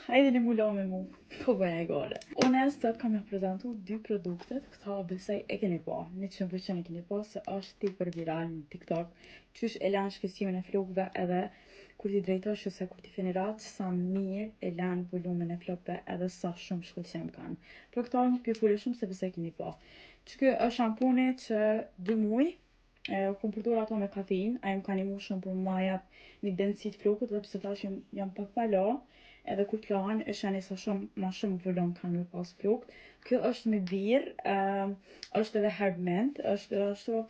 Hajde një mulo me mu. Po bëjnë e gore. Unë sot kam ja prezentu dy produktet, këta besoj e keni pa. 100% e keni pa se është tepër viral në TikTok. Qysh e lanë shkëlqimin e flokëve edhe kur ti drejtosh ose kur ti finirat, sa mirë e lanë volumin e flokëve edhe sa shumë shkëlqim kanë. Për këta nuk pi fule shumë se besoj keni pa. Që ky është shampuni që 2 muj kom përdor ato me kafeinë, ajo më ka ndihmu shumë për ma jap një densitë të flokut dhe pse tash jam pak pala, edhe kur t'lahen e shani sa shumë ma shumë volum kanë me pas flokët. Kjo është me birë, është edhe herb mint, është edhe ashtu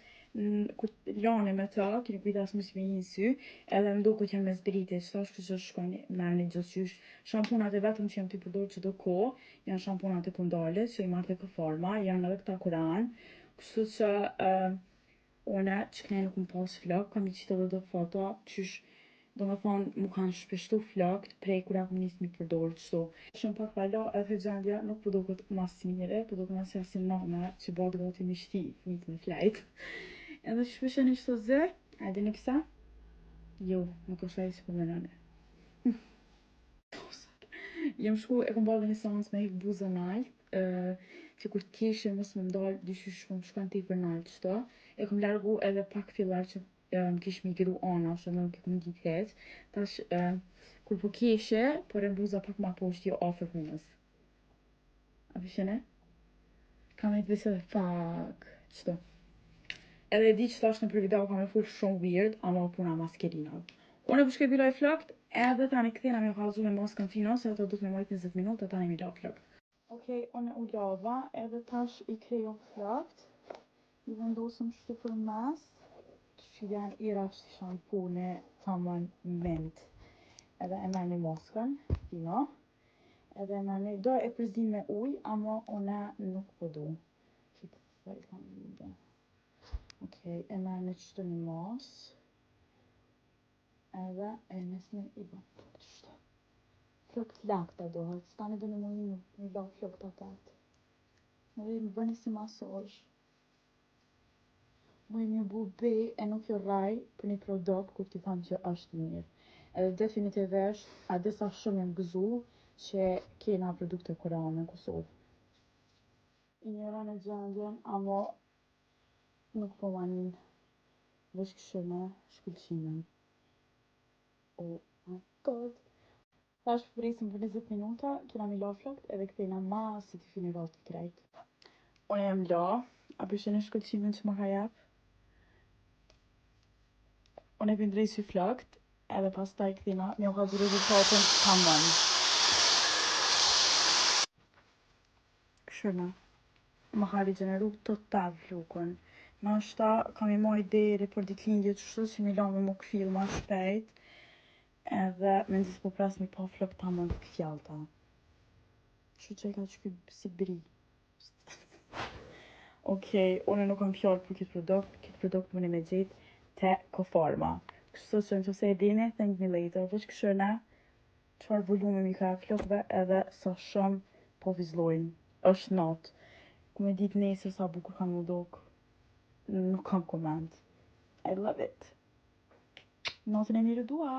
kur lani me ta, keni kujdes mos me hi në sy, edhe m'duket janë me zbriti, që tash kështu shkoni merrni gjithçysh. Shampunat e vetëm që jam t'i përdor çdo kohë janë shampunat e Kundalës, që i marrë tek Forma, janë edhe këta Kuran, kështu që une që këne nuk më pas flok, kam i qitë edhe do foto, qysh do me thonë mu kanë shpeshtu flok, prej kur kam nis mi përdor qëto. Shumë pak pala edhe gjendja nuk po duket mas mire, po duket mas si nana që bëhet gati me shti fëmijët me flajt. Edhe shpeshoni qëto zë, a dini pse? Jo, nuk është ai si po menoni. Jem shku e kom bërë një seancë me hek buzën nalt, që kur t'keshe mos më ndalë dyshysh po më shkon tepër nalt qëto. E kom largu edhe pak fillar që m'kish migru ana, që nuk e kom dit heç. Tash kur po keshe, po re buza pak ma poshtë, jo afër punës. A pyshene? Kam e t'bes edhe pak qëto. Edhe e di që tash në për video kam e full shumë weird, ama puna maskelinave. Unë e përshkoj biloj flokët, edhe tani këthena me kallëzu me maskën fino, se ato duhet me mojt 20 minuta, tani mi la flokët. Okej, unë u lava, edhe tash i krejo flokët, i vendosëm shtu për mes, që janë i rashti shampuni, tamam mint. Edhe e merr një maskën, fino, edhe e merr një, do e përzin me ujë, ama une nuk po du. Qitë, sa i kam një. Okej, e merr një qëtu një mas, edhe e nesni i bën qëtu. Flokët lakta dohet, s'tani do në mujinu, një la flokët atat. Edhe më bëni si masazh. Mujnë një bu be e nuk jo raj për një produkt kur ti thanë që është mirë. Edhe definitivisht, a disa shumë jem gëzu që kena produkte koreane në Kosovë. I njëra në gjendjen, ama nuk po manin veç këshirë shkullqimin. Oh my god. Tash presim për 20 minuta, kena mi la flokët edhe këthejna ma si t'i finirat t'i krejt. Unë jam la, a përshene shkullqimin që ma ka jep. Unë e pëndrej sy flokët, edhe pas taj këthejna mi u ka zhru rezultatin tamam. Këshirë ma ka rigeneru total flokën. Nashta kam i maj deri për ditëlindje qështu që mi la me më kfill ma shpejt. Edhe me nëzis po pras mi pa flok tamam këfjallta. Shu që e ka që si bri. Okej, unë nuk kam fjallë për këtë produkt mëni me gjetë te Koforma. Kështu që nëse e dini, thank me later. Veç këshirë qëfar volume mi ka flokve edhe sa shumë po vizlojnë. Është natë. Ku me ditë nesër sa bukur kanë më dok. Nuk kam koment. I love it. Natën e mirë dua.